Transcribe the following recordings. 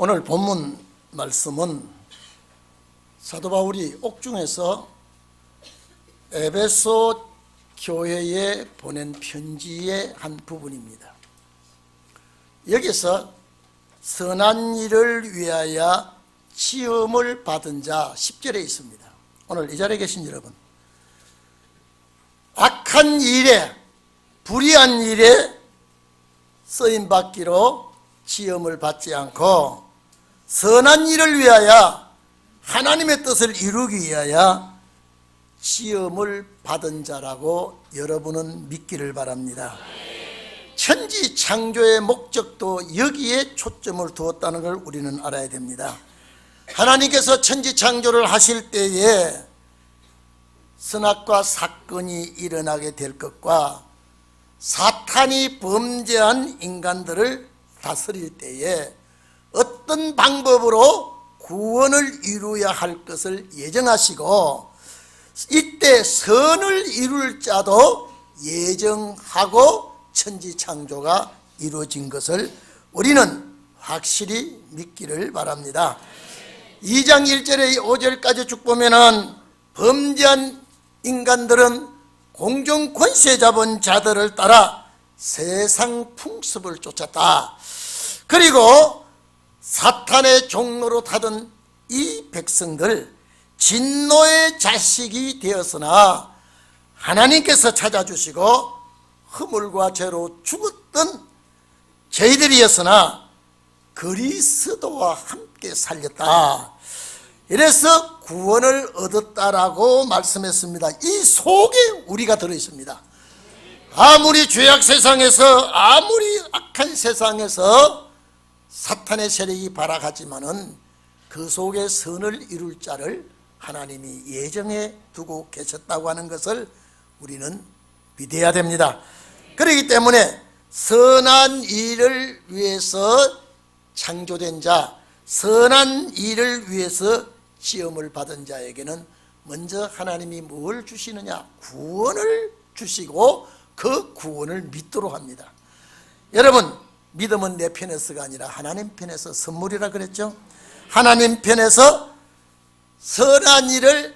오늘 본문 말씀은 사도 바울이 옥중에서 에베소 교회에 보낸 편지의 한 부분입니다. 여기서 선한 일을 위하여 시험을 받은 자 10절에 있습니다. 오늘 이 자리에 계신 여러분, 악한 일에, 불의한 일에 쓰임받기로 시험을 받지 않고 선한 일을 위하여 하나님의 뜻을 이루기 위하여 시험을 받은 자라고 여러분은 믿기를 바랍니다. 천지 창조의 목적도 여기에 초점을 두었다는 걸 우리는 알아야 됩니다. 하나님께서 천지 창조를 하실 때에 선악과 사건이 일어나게 될 것과 사탄이 범죄한 인간들을 다스릴 때에 어떤 방법으로 구원을 이루어야 할 것을 예정하시고 이때 선을 이룰 자도 예정하고 천지창조가 이루어진 것을 우리는 확실히 믿기를 바랍니다. 2장 1절에 5절까지 쭉 보면은 범죄한 인간들은 공중 권세 잡은 자들을 따라 세상 풍습을 쫓았다. 그리고 사탄의 종로로 타던 이 백성들, 진노의 자식이 되었으나 하나님께서 찾아주시고 허물과 죄로 죽었던 저희들이었으나 그리스도와 함께 살렸다. 이래서 구원을 얻었다라고 말씀했습니다. 이 속에 우리가 들어있습니다. 아무리 죄악 세상에서, 아무리 악한 세상에서 사탄의 세력이 발악하지만은 그 속에 선을 이룰 자를 하나님이 예정해 두고 계셨다고 하는 것을 우리는 믿어야 됩니다. 그렇기 때문에 선한 일을 위해서 창조된 자, 선한 일을 위해서 시험을 받은 자에게는 먼저 하나님이 뭘 주시느냐? 구원을 주시고 그 구원을 믿도록 합니다. 여러분, 믿음은 내 편에서가 아니라 하나님 편에서 선물이라 그랬죠? 하나님 편에서 선한 일을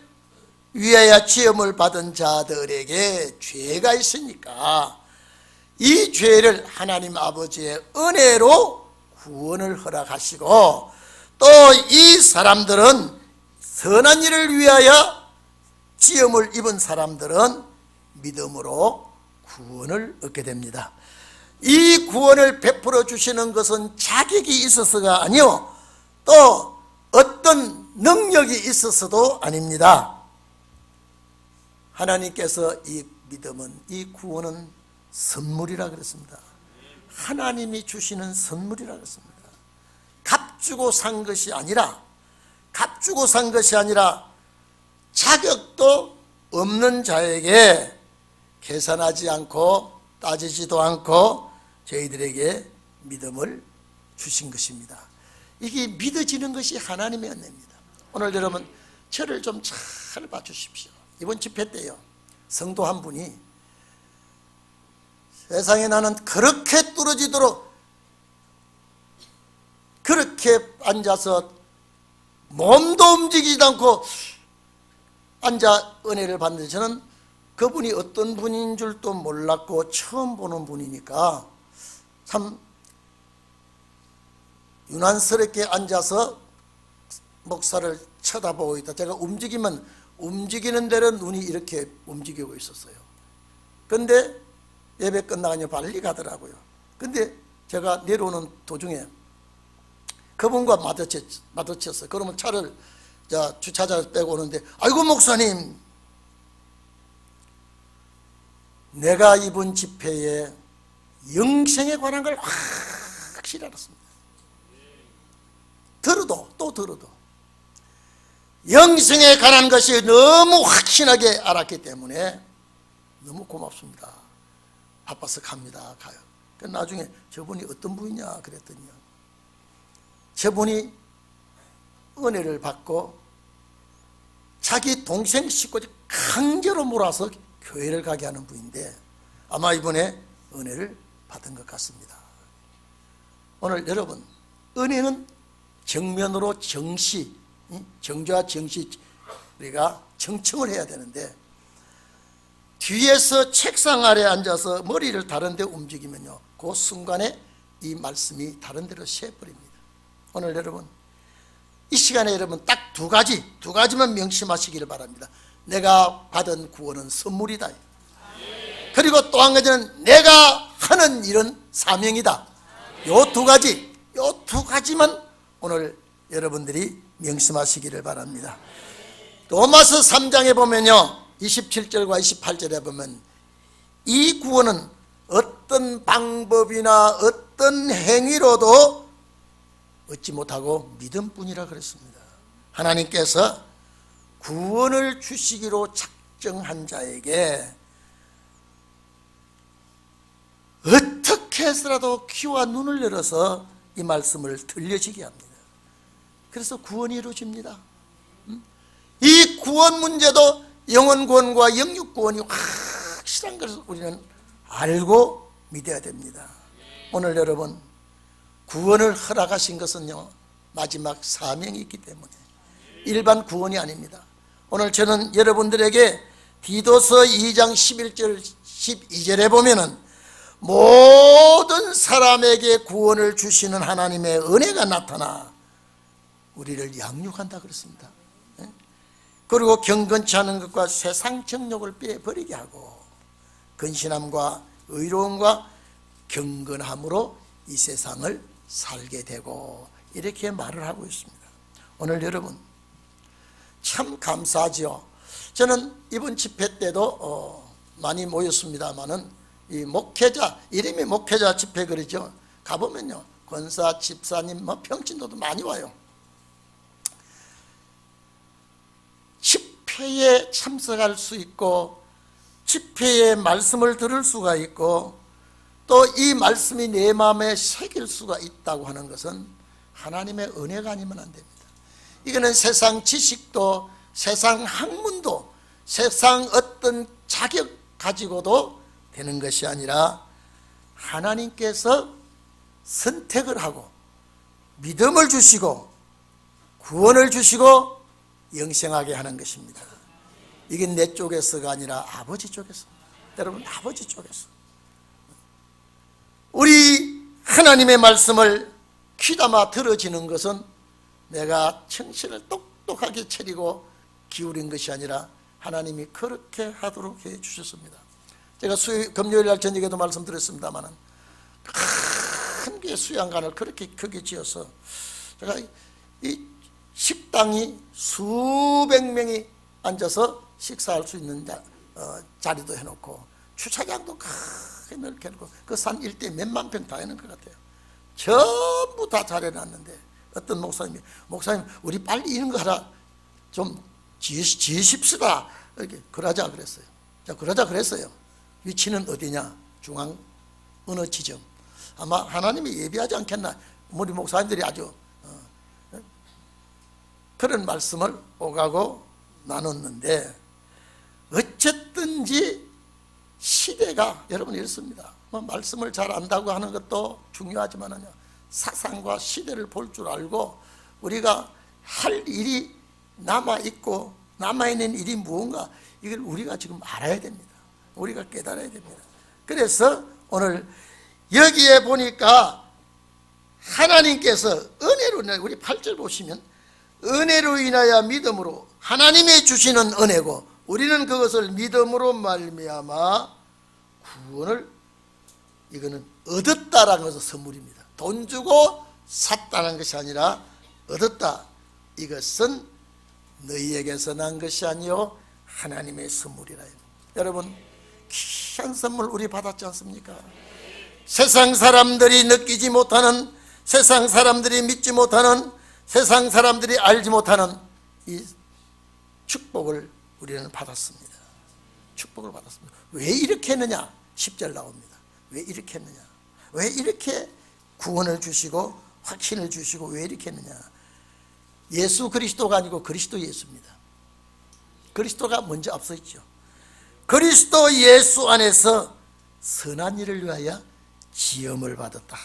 위하여 시험을 받은 자들에게 죄가 있으니까 이 죄를 하나님 아버지의 은혜로 구원을 허락하시고 또 이 사람들은 선한 일을 위하여 시험을 입은 사람들은 믿음으로 구원을 얻게 됩니다. 이 구원을 베풀어 주시는 것은 자격이 있어서가 아니요 또 어떤 능력이 있어서도 아닙니다. 하나님께서 이 믿음은, 이 구원은 선물이라 그랬습니다. 하나님이 주시는 선물이라 그랬습니다. 값주고 산 것이 아니라, 값주고 산 것이 아니라 자격도 없는 자에게 계산하지 않고 따지지도 않고 저희들에게 믿음을 주신 것입니다. 이게 믿어지는 것이 하나님의 은혜입니다. 오늘 여러분 저를 좀 잘 봐주십시오. 이번 집회 때요, 성도 한 분이 세상에 나는 그렇게 뚫어지도록 그렇게 앉아서 몸도 움직이지 않고 앉아 은혜를 받는데 저는 그분이 어떤 분인 줄도 몰랐고 처음 보는 분이니까 참 유난스럽게 앉아서 목사를 쳐다보고 있다. 제가 움직이면 움직이는 대로 눈이 이렇게 움직이고 있었어요. 근데 예배 끝나가니 빨리 가더라고요. 근데 제가 내려오는 도중에 그분과 마주쳤어요. 그러면 차를 주차장에서 빼고 오는데, 아이고 목사님, 내가 이번 집회에 영생에 관한 걸 확실히 알았습니다. 들어도 또 들어도 영생에 관한 것이 너무 확신하게 알았기 때문에 너무 고맙습니다. 바빠서 갑니다. 가요. 나중에 저분이 어떤 분이냐 그랬더니요, 저분이 은혜를 받고 자기 동생 식구들 강제로 몰아서 교회를 가게 하는 분인데 아마 이번에 은혜를 받은 것 같습니다. 오늘 여러분, 은혜는 정면으로 정시, 정좌 정시 우리가 정청을 해야 되는데, 뒤에서 책상 아래 앉아서 머리를 다른 데 움직이면요, 그 순간에 이 말씀이 다른 데로 새버립니다. 오늘 여러분, 이 시간에 여러분 딱 두 가지만 명심하시기를 바랍니다. 내가 받은 구원은 선물이다. 그리고 또 한 가지는 내가 하는 일은 사명이다. 요 두 가지만 오늘 여러분들이 명심하시기를 바랍니다. 로마서 3장에 보면요, 27절과 28절에 보면 이 구원은 어떤 방법이나 어떤 행위로도 얻지 못하고 믿음뿐이라 그랬습니다. 하나님께서 구원을 주시기로 작정한 자에게 어떻게 해서라도 귀와 눈을 열어서 이 말씀을 들려지게 합니다. 그래서 구원이 이루어집니다. 이 구원 문제도 영혼 구원과 영육 구원이 확실한 것을 우리는 알고 믿어야 됩니다. 오늘 여러분, 구원을 허락하신 것은요, 마지막 사명이 있기 때문에 일반 구원이 아닙니다. 오늘 저는 여러분들에게 디도서 2장 11절 12절에 보면은 모든 사람에게 구원을 주시는 하나님의 은혜가 나타나 우리를 양육한다 그랬습니다. 그리고 경건치 않은 것과 세상 정욕을 빼버리게 하고 근신함과 의로움과 경건함으로 이 세상을 살게 되고, 이렇게 말을 하고 있습니다. 오늘 여러분 참 감사하죠. 저는 이번 집회 때도 많이 모였습니다마는 이 목회자, 이름이 목회자 집회 그러죠. 가보면요, 권사, 집사님, 평신도도 많이 와요. 집회에 참석할 수 있고 집회의 말씀을 들을 수가 있고 또 이 말씀이 내 마음에 새길 수가 있다고 하는 것은 하나님의 은혜가 아니면 안 됩니다. 이거는 세상 지식도 세상 학문도 세상 어떤 자격 가지고도 되는 것이 아니라 하나님께서 선택을 하고 믿음을 주시고 구원을 주시고 영생하게 하는 것입니다. 이게 내 쪽에서가 아니라 아버지 쪽에서, 여러분 아버지 쪽에서 우리 하나님의 말씀을 귀담아 들어지는 것은 내가 정신을 똑똑하게 차리고 기울인 것이 아니라 하나님이 그렇게 하도록 해 주셨습니다. 제가 금요일 날 저녁에도 말씀드렸습니다만 큰 게 수양관을 그렇게 크게 지어서 제가 이 식당이 수백 명이 앉아서 식사할 수 있는 자리도 해놓고 주차장도 크게 넓게 해놓고 그 산 일대 몇만 평 다 해놓은 것 같아요. 전부 다 잘해놨는데 어떤 목사님 우리 빨리 이런 거 하나 좀 지으십시다 이렇게 그러자 그랬어요. 자, 그러자 그랬어요. 위치는 어디냐? 중앙 어느 지점. 아마 하나님이 예비하지 않겠나. 우리 목사님들이 아주 그런 말씀을 오가고 나눴는데, 어쨌든지 시대가 여러분 이렇습니다. 말씀을 잘 안다고 하는 것도 중요하지만요, 사상과 시대를 볼 줄 알고 우리가 할 일이 남아있고 남아있는 일이 무언가, 이걸 우리가 지금 알아야 됩니다. 우리가 깨달아야 됩니다. 그래서 오늘 여기에 보니까 하나님께서 은혜로, 우리 8절 보시면 은혜로 인하여 믿음으로, 하나님이 주시는 은혜고 우리는 그것을 믿음으로 말미암아 구원을, 이거는 얻었다라는 것은 선물입니다. 돈 주고 샀다는 것이 아니라 얻었다. 이것은 너희에게서 난 것이 아니요 하나님의 선물이라. 여러분 귀한 선물 우리 받았지 않습니까? 세상 사람들이 느끼지 못하는, 세상 사람들이 믿지 못하는, 세상 사람들이 알지 못하는 이 축복을 우리는 받았습니다. 축복을 받았습니다. 왜 이렇게 했느냐? 10절 나옵니다. 왜 이렇게 했느냐? 왜 이렇게 구원을 주시고 확신을 주시고 왜 이렇게 했느냐? 예수 그리스도가 아니고 그리스도 예수입니다. 그리스도가 먼저 앞서 있죠. 그리스도 예수 안에서 선한 일을 위하여 지음을 받았다.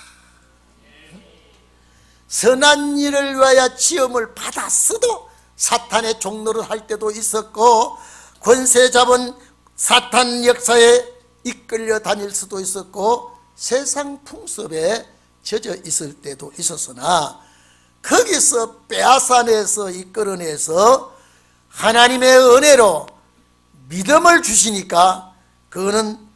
선한 일을 위하여 시험을 받았어도 사탄의 종로를 할 때도 있었고, 권세 잡은 사탄 역사에 이끌려 다닐 수도 있었고, 세상 풍습에 젖어 있을 때도 있었으나, 거기서 빼앗아내서 이끌어내서 하나님의 은혜로 믿음을 주시니까 그거는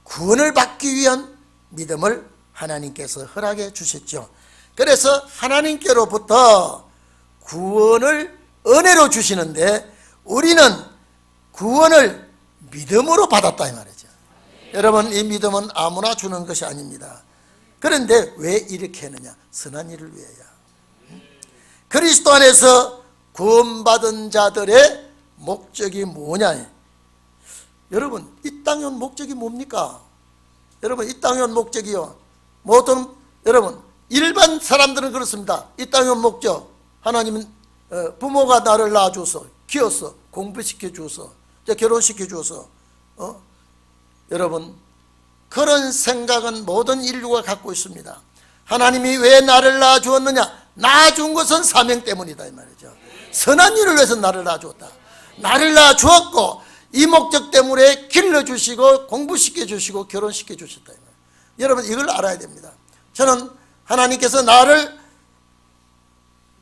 구원을 받기 위한 믿음을 하나님께서 허락해 주셨죠. 그래서 하나님께로부터 구원을 은혜로 주시는데 우리는 구원을 믿음으로 받았다 이 말이죠. 여러분, 이 믿음은 아무나 주는 것이 아닙니다. 그런데 왜 이렇게 했느냐? 선한 일을 위하여. 그리스도 안에서 구원받은 자들의 목적이 뭐냐? 여러분, 이 땅에 온 목적이 뭡니까? 여러분, 이 땅에 온 목적이요, 모든, 여러분, 일반 사람들은 그렇습니다. 이 땅에 온 목적, 하나님은 부모가 나를 낳아줘서, 키워서, 공부시켜줘서, 결혼시켜줘서, 여러분, 그런 생각은 모든 인류가 갖고 있습니다. 하나님이 왜 나를 낳아주었느냐? 낳아준 것은 사명 때문이다 이 말이죠. 선한 일을 위해서 나를 낳아주었다. 나를 낳아주었고 이 목적 때문에 길러주시고 공부시켜주시고 결혼시켜주셨다 이 말이에요. 여러분, 이걸 알아야 됩니다. 저는 하나님께서 나를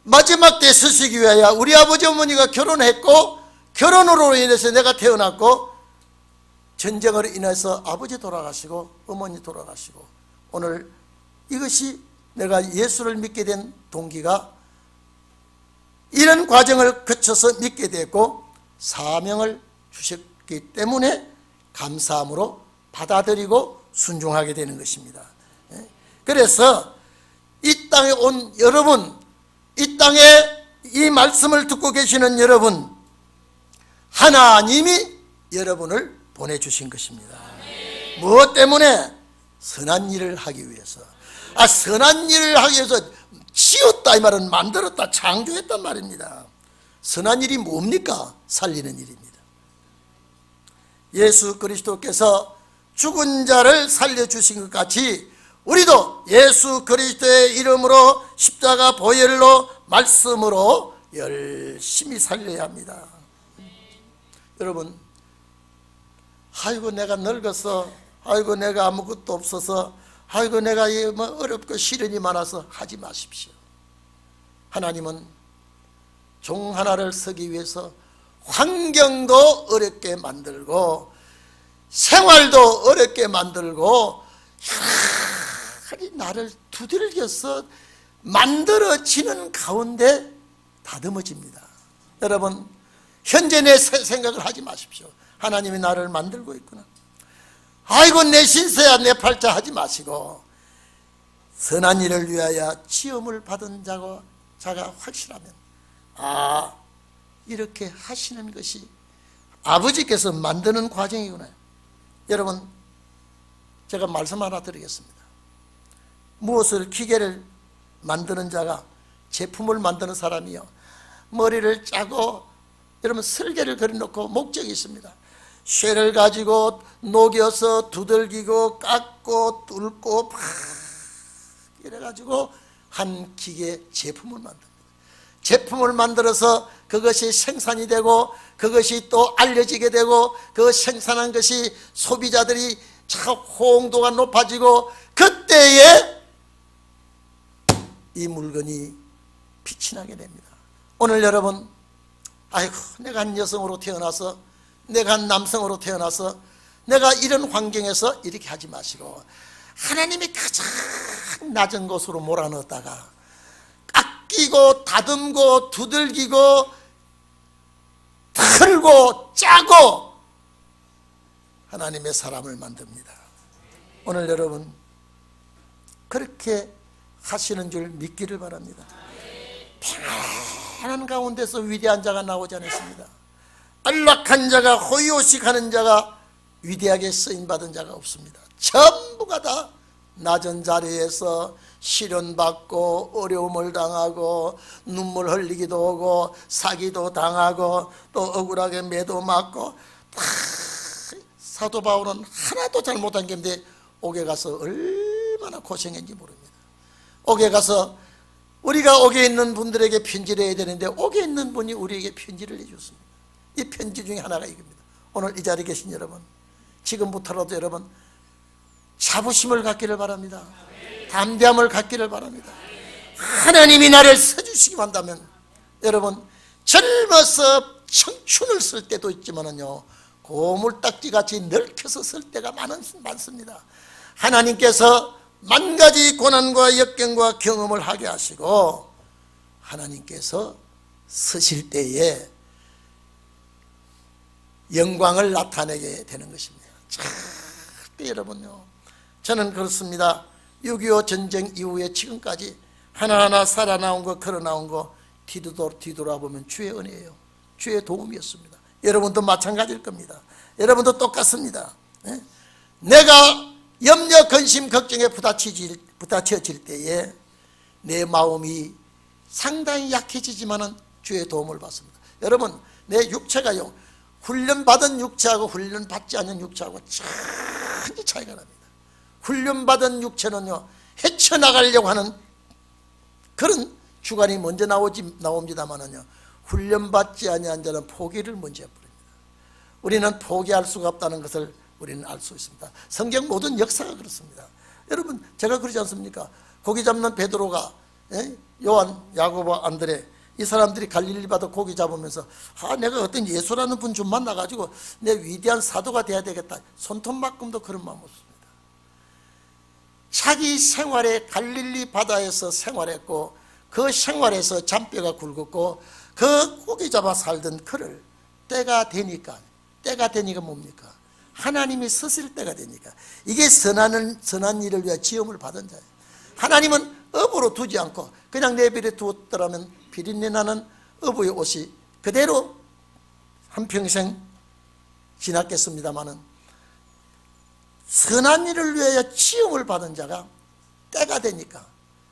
마지막 때 쓰시기 위하여, 우리 아버지 어머니가 결혼했고 결혼으로 인해서 내가 태어났고, 전쟁으로 인해서 아버지 돌아가시고 어머니 돌아가시고, 오늘 이것이 내가 예수를 믿게 된 동기가 이런 과정을 거쳐서 믿게 됐고 사명을 주셨기 때문에 감사함으로 받아들이고 순종하게 되는 것입니다. 그래서 이 땅에 온 여러분, 이 땅에 이 말씀을 듣고 계시는 여러분, 하나님이 여러분을 보내주신 것입니다. 무엇 때문에? 선한 일을 하기 위해서. 선한 일을 하기 위해서 지었다 이 말은 만들었다, 창조했단 말입니다. 선한 일이 뭡니까? 살리는 일입니다. 예수 그리스도께서 죽은 자를 살려주신 것 같이 우리도 예수 그리스도의 이름으로 십자가 보혈로 말씀으로 열심히 살려야 합니다. 여러분, 아이고 내가 늙어서, 아이고 내가 아무것도 없어서, 아이고 내가 어렵고 시련이 많아서 하지 마십시오. 하나님은 종 하나를 서기 위해서 환경도 어렵게 만들고 생활도 어렵게 만들고 나를 두들겨서 만들어지는 가운데 다듬어집니다. 여러분, 현재 내 생각을 하지 마십시오. 하나님이 나를 만들고 있구나. 아이고 내 신세야 내 팔자 하지 마시고, 선한 일을 위하여 시험을 받은 자가 확실하면, 이렇게 하시는 것이 아버지께서 만드는 과정이구나. 여러분, 제가 말씀 하나 드리겠습니다. 무엇을, 기계를 만드는 자가, 제품을 만드는 사람이요, 머리를 짜고 여러분 설계를 그려놓고 목적이 있습니다. 쇠를 가지고 녹여서 두들기고 깎고 뚫고 팍 이래가지고 한 기계 제품을 만듭니다. 제품을 만들어서 그것이 생산이 되고 그것이 또 알려지게 되고 그 생산한 것이 소비자들이 참 호응도가 높아지고 그때에 이 물건이 빛이 나게 됩니다. 오늘 여러분, 아이고 내가 한 여성으로 태어나서, 내가 한 남성으로 태어나서 내가 이런 환경에서 이렇게 하지 마시고, 하나님이 가장 낮은 곳으로 몰아넣었다가 깎이고 다듬고 두들기고 틀고 짜고 하나님의 사람을 만듭니다. 오늘 여러분 그렇게 하시는 줄 믿기를 바랍니다. 편안한 가운데서 위대한 자가 나오지 않았습니다. 안락한 자가, 호의호식하는 자가, 위대하게 쓰임받은 자가 없습니다. 전부가 다 낮은 자리에서 시련받고 어려움을 당하고 눈물 흘리기도 하고 사기도 당하고 또 억울하게 매도 맞고, 사도 바울은 하나도 잘못한 게 없는데 옥에 가서 얼마나 고생했는지 모릅니다. 옥에 가서 우리가 옥에 있는 분들에게 편지를 해야 되는데 옥에 있는 분이 우리에게 편지를 해줬습니다. 이 편지 중에 하나가 이겁니다. 오늘 이 자리에 계신 여러분, 지금부터라도 여러분 자부심을 갖기를 바랍니다. 담대함을 갖기를 바랍니다. 하나님이 나를 써주시기만 한다면 여러분, 젊어서 청춘을 쓸 때도 있지만은요, 고물딱지같이 늙혀서 쓸 때가 많습니다. 하나님께서 만 가지 고난과 역경과 경험을 하게 하시고 하나님께서 쓰실 때에 영광을 나타내게 되는 것입니다. 절대 여러분요, 저는 그렇습니다. 6.25 전쟁 이후에 지금까지 하나하나 살아나온 거, 걸어나온 거 뒤돌아보면 주의 은혜예요. 주의 도움이었습니다. 여러분도 마찬가지일 겁니다. 여러분도 똑같습니다. 내가 염려, 근심, 걱정에 부딪혀질 때에 내 마음이 상당히 약해지지만은 주의 도움을 받습니다. 여러분, 내 육체가요, 훈련받은 육체하고 훈련받지 않은 육체하고 천지 차이가 납니다. 훈련받은 육체는요, 헤쳐나가려고 하는 그런 주관이 먼저 나옵니다만은요, 훈련받지 아니한 자는 포기를 먼저 해버립니다. 우리는 포기할 수가 없다는 것을 우리는 알 수 있습니다. 성경 모든 역사가 그렇습니다. 여러분, 제가 그러지 않습니까? 고기 잡는 베드로가, 요한, 야고보, 안드레, 이 사람들이 갈릴리 바다 고기 잡으면서 내가 어떤 예수라는 분 좀 만나가지고 내 위대한 사도가 돼야 되겠다, 손톱만큼도 그런 마음 없습니다. 자기 생활에 갈릴리 바다에서 생활했고 그 생활에서 잔뼈가 굵었고 그 고기 잡아 살던 그를 때가 되니까 뭡니까? 하나님이 쓰실 때가 되니까, 이게 선한 일을 위해 지음을 받은 자예요. 하나님은 업으로 두지 않고 그냥 내버려 두었더라면 비린내 나는 어부의 옷이 그대로 한평생 지났겠습니다마는, 선한 일을 위하여 지음을 받은 자가 때가 되니까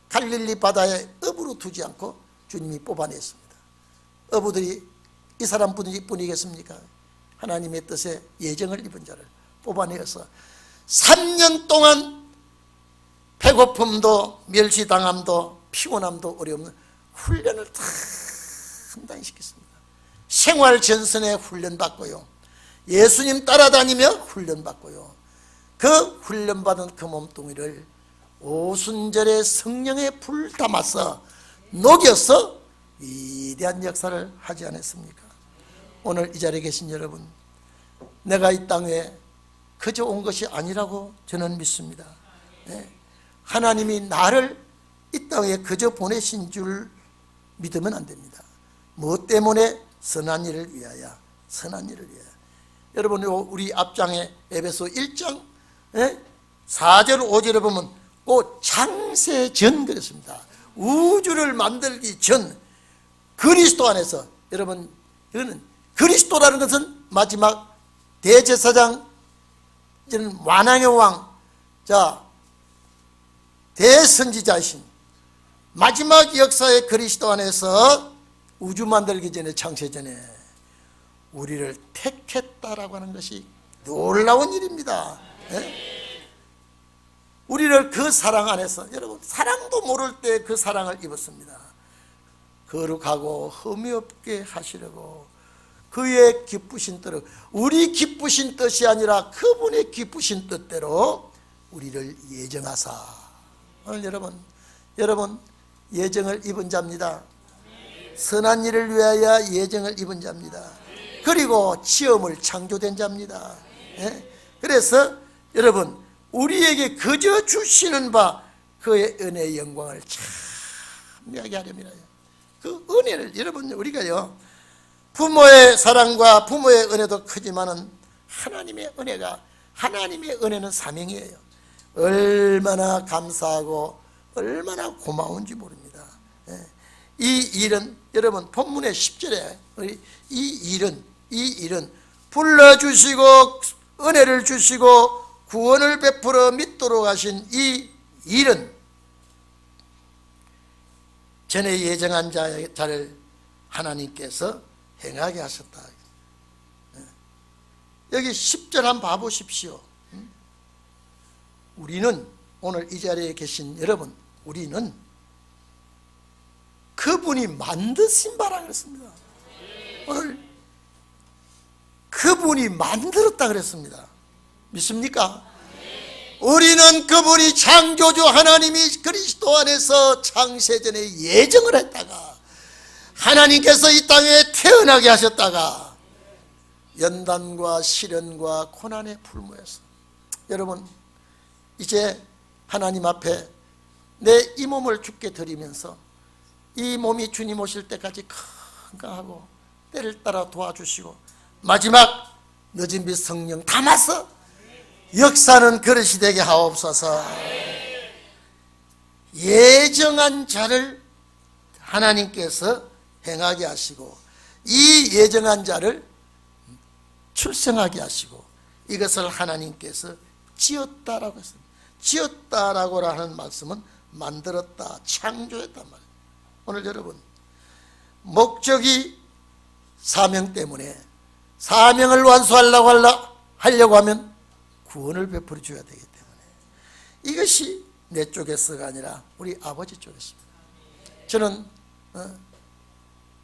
갈릴리 바다에 업으로 두지 않고 주님이 뽑아냈습니다. 어부들이 이 사람뿐이겠습니까? 하나님의 뜻에 예정을 입은 자를 뽑아내어서 3년 동안 배고픔도 멸시당함도 피곤함도 어려움도 훈련을 다 상당히 시켰습니다. 생활 전선에 훈련받고요, 예수님 따라다니며 훈련받고요, 그 훈련받은 그 몸뚱이를 오순절에 성령에 불 담아서 녹여서 위대한 역사를 하지 않았습니까? 오늘 이 자리에 계신 여러분, 내가 이 땅에 그저 온 것이 아니라고 저는 믿습니다. 하나님이 나를 이 땅에 그저 보내신 줄 믿으면 안 됩니다. 무엇 때문에? 선한 일을 위하여, 선한 일을 위하여. 여러분, 우리 앞장에 에베소 1장 4절 5절에 보면 꼭 창세전 그랬습니다. 우주를 만들기 전 그리스도 안에서, 여러분, 이거는 그리스도라는 것은 마지막 대제사장, 완왕의 왕, 대선지자이신 마지막 역사의 그리스도 안에서 우주 만들기 전에, 창세전에 우리를 택했다라고 하는 것이 놀라운 일입니다. 우리를 그 사랑 안에서, 여러분, 사랑도 모를 때 그 사랑을 입었습니다. 거룩하고 흠이 없게 하시려고 그의 기쁘신 뜻으로, 우리 기쁘신 뜻이 아니라 그분의 기쁘신 뜻대로 우리를 예정하사. 오늘 여러분 예정을 입은 자입니다. 선한 일을 위하여 예정을 입은 자입니다. 그리고 시험을 창조된 자입니다. 그래서 여러분, 우리에게 그저 주시는 바 그의 은혜의 영광을 참 이야기하렵니다. 그 은혜를, 여러분, 우리가요, 부모의 사랑과 부모의 은혜도 크지만은 하나님의 은혜는 사명이에요. 얼마나 감사하고 얼마나 고마운지 모릅니다. 이 일은, 여러분, 본문의 10절에 이 일은 불러주시고 은혜를 주시고 구원을 베풀어 믿도록 하신 이 일은 전에 예정한 자를 하나님께서 행하게 하셨다. 여기 10절 한번 봐보십시오. 우리는, 오늘 이 자리에 계신 여러분, 우리는 그분이 만드신 바라 그랬습니다. 오늘 그분이 만들었다 그랬습니다. 믿습니까? 우리는 그분이 창조주 하나님이 그리스도 안에서 창세전에 예정을 했다가 하나님께서 이 땅에 태어나게 하셨다가 연단과 시련과 고난에 풀무에서 여러분 이제 하나님 앞에 내 이 몸을 주께 드리면서 이 몸이 주님 오실 때까지 건강하고 때를 따라 도와주시고 마지막 늦은 빛 성령 담아서 역사는 그릇이 되게 하옵소서. 예정한 자를 하나님께서 행하게 하시고 이 예정한 자를 출생하게 하시고 이것을 하나님께서 지었다라고 했습니다. 지었다라고 하는 말씀은 만들었다, 창조했단 말이에요. 오늘 여러분 목적이 사명 때문에 사명을 완수하려고 하면 구원을 베풀어 줘야 되기 때문에 이것이 내 쪽에서가 아니라 우리 아버지 쪽에서입니다. 저는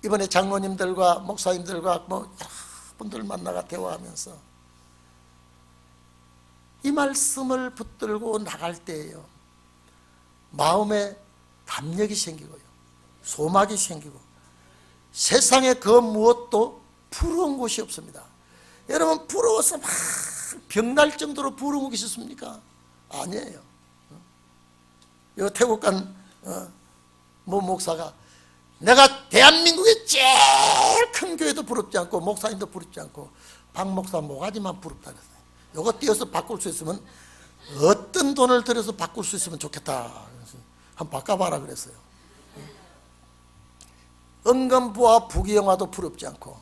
이번에 장로님들과 목사님들과 여러 분들 만나가 대화하면서 이 말씀을 붙들고 나갈 때에요 마음에 담력이 생기고요 소망이 생기고 세상에 그 무엇도 부러운 곳이 없습니다. 여러분 부러워서 막 병날 정도로 부러운 곳이 있습니까? 아니에요. 요 태국 간 모 목사가 내가 대한민국의 제일 큰 교회도 부럽지 않고 목사님도 부럽지 않고 박 목사 모가지만 부럽다 그랬어요. 요거 띄어서 바꿀 수 있으면 어떤 돈을 들여서 바꿀 수 있으면 좋겠다. 그래서 한번 바꿔봐라 그랬어요. 은근부와 부귀영화도 부럽지 않고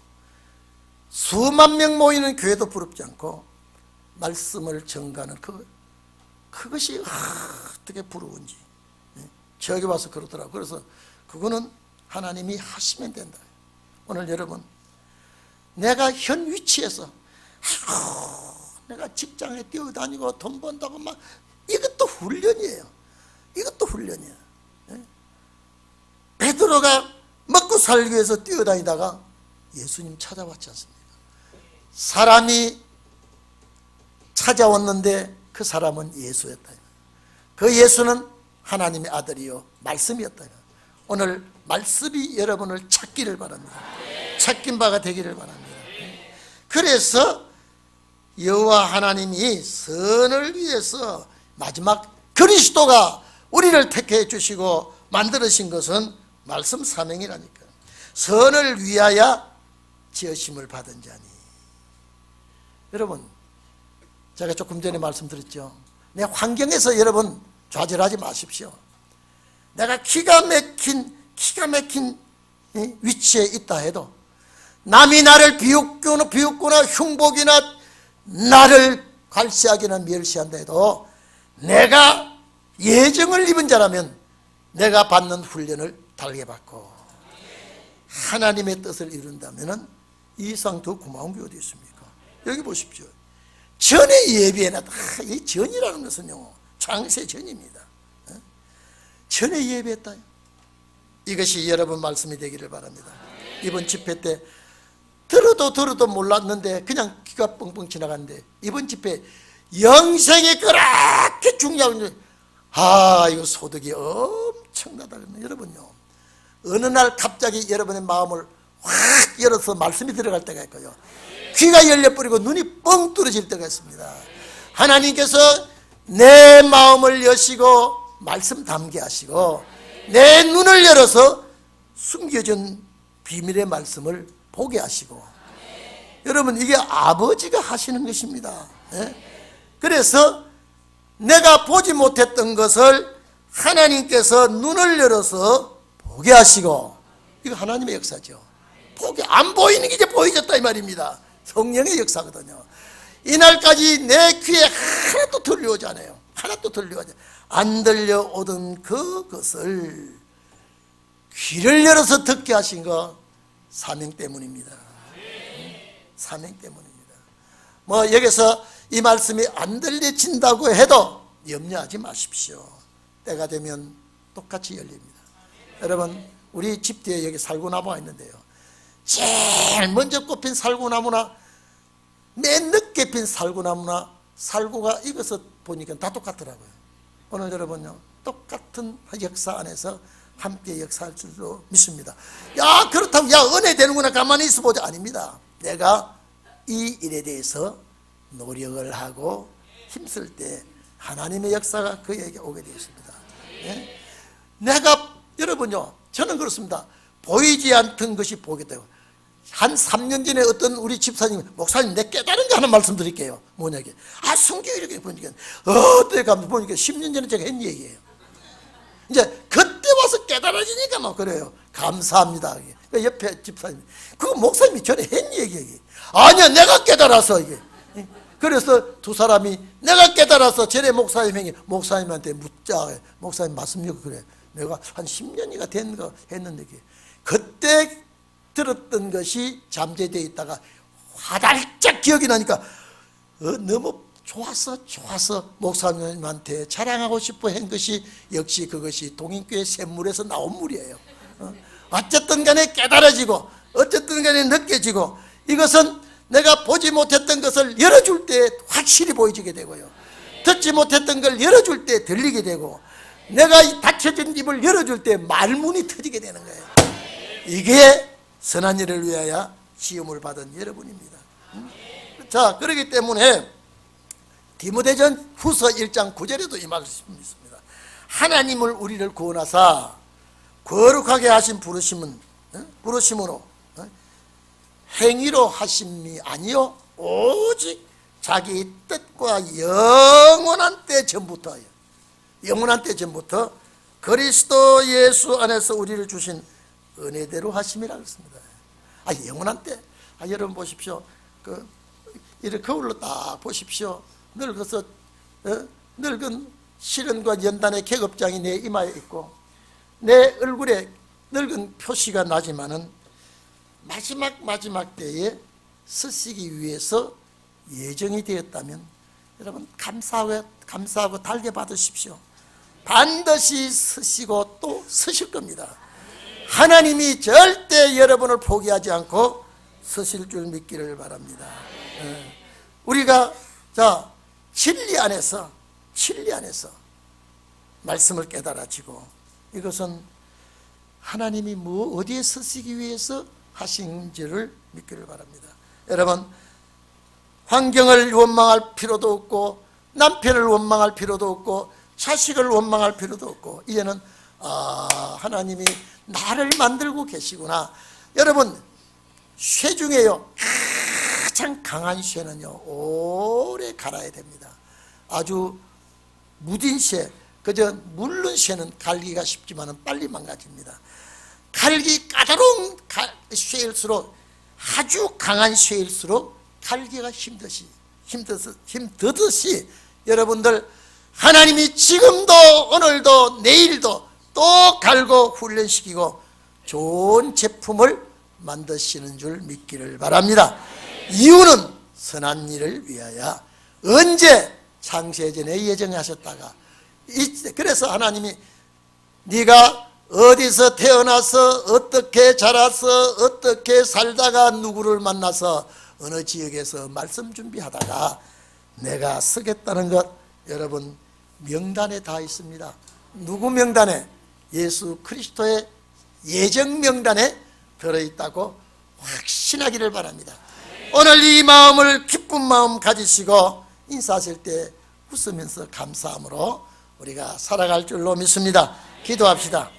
수만 명 모이는 교회도 부럽지 않고 말씀을 전가하는 그것이 어떻게 부러운지 저기 와서 그러더라고요. 그래서 그거는 하나님이 하시면 된다. 오늘 여러분 내가 현 위치에서 내가 직장에 뛰어다니고 돈 번다고 막 이것도 훈련이에요. 이것도 훈련이에요. 베드로가 먹고 살기 위해서 뛰어다니다가 예수님 찾아왔지 않습니까? 사람이 찾아왔는데 그 사람은 예수였다. 그 예수는 하나님의 아들이요 말씀이었다. 오늘 말씀이 여러분을 찾기를 바랍니다. 찾긴 바가 되기를 바랍니다. 그래서 여호와 하나님이 선을 위해서 마지막 그리스도가 우리를 택해 주시고 만들으신 것은 말씀 사명이라니까. 선을 위하여 지으심을 받은 자니. 여러분 제가 조금 전에 말씀드렸죠. 내 환경에서 여러분 좌절하지 마십시오. 내가 기가 막힌 위치에 있다 해도 남이 나를 비웃거나 흉복이나 나를 갈시하기나 멸시한다 해도 내가 예정을 입은 자라면 내가 받는 훈련을 달게 받고 하나님의 뜻을 이룬다면 이 이상 더 고마운 게 어디 있습니까? 여기 보십시오. 전의 예배에나 이 전이라는 것은요 창세 전입니다. 전에 예배했다. 이것이 여러분 말씀이 되기를 바랍니다. 이번 집회 때 들어도 몰랐는데 그냥 귀가 뻥뻥 지나갔는데 이번 집회 영생이 그렇게 중요한 이거 소득이 엄청나다. 여러분요 어느 날 갑자기 여러분의 마음을 확 열어서 말씀이 들어갈 때가 있고요 귀가 열려버리고 눈이 뻥 뚫어질 때가 있습니다. 하나님께서 내 마음을 여시고 말씀 담게 하시고 내 눈을 열어서 숨겨진 비밀의 말씀을 보게 하시고 여러분 이게 아버지가 하시는 것입니다. 그래서 내가 보지 못했던 것을 하나님께서 눈을 열어서 보게 하시고 이거 하나님의 역사죠. 보게 안 보이는 게 이제 보여졌다 이 말입니다. 성령의 역사거든요. 이날까지 내 귀에 하나도 들려오지 않아요. 하나도 들려오지 안 들려오던 그것을 귀를 열어서 듣게 하신 거 사명 때문입니다. 사명 때문입니다. 여기서 이 말씀이 안 들려진다고 해도 염려하지 마십시오. 때가 되면 똑같이 열립니다. 여러분, 우리 집 뒤에 여기 살구나무가 있는데요, 제일 먼저 꽃핀 살구나무나 맨 늦게 핀 살구나무나 살구가 익어서 보니까 다 똑같더라고요. 오늘 여러분요, 똑같은 역사 안에서 함께 역사할 줄로 믿습니다. 야, 그렇다고 야 은혜 되는구나 가만히 있어보자, 아닙니다. 내가 이 일에 대해서 노력을 하고 힘쓸 때 하나님의 역사가 그에게 오게 되었습니다. 예? 내가 여러분요, 저는 그렇습니다. 보이지 않던 것이 보게 되고, 한 3년 전에 어떤 우리 집사님이 목사님 내 깨달은 거 하나 말씀드릴게요. 뭐냐 이게, 성경 이렇게 보니까 어떻게 가면 보니까 10년 전에 제가 했는 얘기예요. 이제 그때 와서 깨달아지니까 막 그래요. 감사합니다. 옆에 집사님, 그거 목사님이 전에 했는 얘기예요. 아니야, 내가 깨달아서 이게. 그래서 두 사람이 내가 깨달아서 전에 목사님한테 묻자. 목사님 말씀요, 그래. 내가 한 10년이가 된 거 했는데, 그때 들었던 것이 잠재되어 있다가 화달짝 기억이 나니까 너무 좋아서 목사님한테 자랑하고 싶어 한 것이, 역시 그것이 동인교회 샘물에서 나온 물이에요. 어쨌든 간에 깨달아지고, 어쨌든 간에 느껴지고, 이것은 내가 보지 못했던 것을 열어줄 때 확실히 보여지게 되고요, 듣지 못했던 걸 열어줄 때 들리게 되고, 내가 닫혀진 입을 열어줄 때 말문이 터지게 되는 거예요. 이게 선한 일을 위하여 시험을 받은 여러분입니다. 자, 그렇기 때문에 디모데전 후서 1장 9절에도 이 말씀이 있습니다. 하나님을 우리를 구원하사 거룩하게 하신 부르심으로 행위로 하심이 아니요 오직 자기 뜻과 영원한 때 전부터 그리스도 예수 안에서 우리를 주신 은혜대로 하심이라 그랬습니다. 영원한 때. 여러분 보십시오. 이렇게 거울로 딱 보십시오. 늙어서 늙은 시련과 연단의 계급장이 내 이마에 있고, 내 얼굴에 늙은 표시가 나지만은 마지막 때에 쓰시기 위해서 예정이 되었다면, 여러분 감사하고 달게 받으십시오. 반드시 쓰시고 또 쓰실 겁니다. 하나님이 절대 여러분을 포기하지 않고 쓰실 줄 믿기를 바랍니다. 우리가 진리 안에서 말씀을 깨달아지고, 이것은 하나님이 어디에 쓰시기 위해서 하신지를 믿기를 바랍니다. 여러분, 환경을 원망할 필요도 없고, 남편을 원망할 필요도 없고, 자식을 원망할 필요도 없고, 이제는 하나님이 나를 만들고 계시구나. 여러분, 쇠 중에요, 가장 강한 쇠는요 오래 갈아야 됩니다. 아주 무딘 쇠, 그저 물른 쇠는 갈기가 쉽지만 빨리 망가집니다. 갈기 까다로운 쇠일수록, 아주 강한 쇠일수록 갈기가 힘드듯이 여러분들, 하나님이 지금도 오늘도 내일도 또 갈고 훈련시키고 좋은 제품을 만드시는 줄 믿기를 바랍니다. 이유는 선한 일을 위하여 언제 창세전에 예정하셨다가, 그래서 하나님이 네가 어디서 태어나서 어떻게 자라서 어떻게 살다가 누구를 만나서 어느 지역에서 말씀 준비하다가 내가 쓰겠다는 것, 여러분 명단에 다 있습니다. 누구 명단에? 예수 그리스도의 예정 명단에 들어있다고 확신하기를 바랍니다. 오늘 이 마음을, 기쁜 마음 가지시고 인사하실 때 웃으면서 감사함으로 우리가 살아갈 줄로 믿습니다. 기도합시다.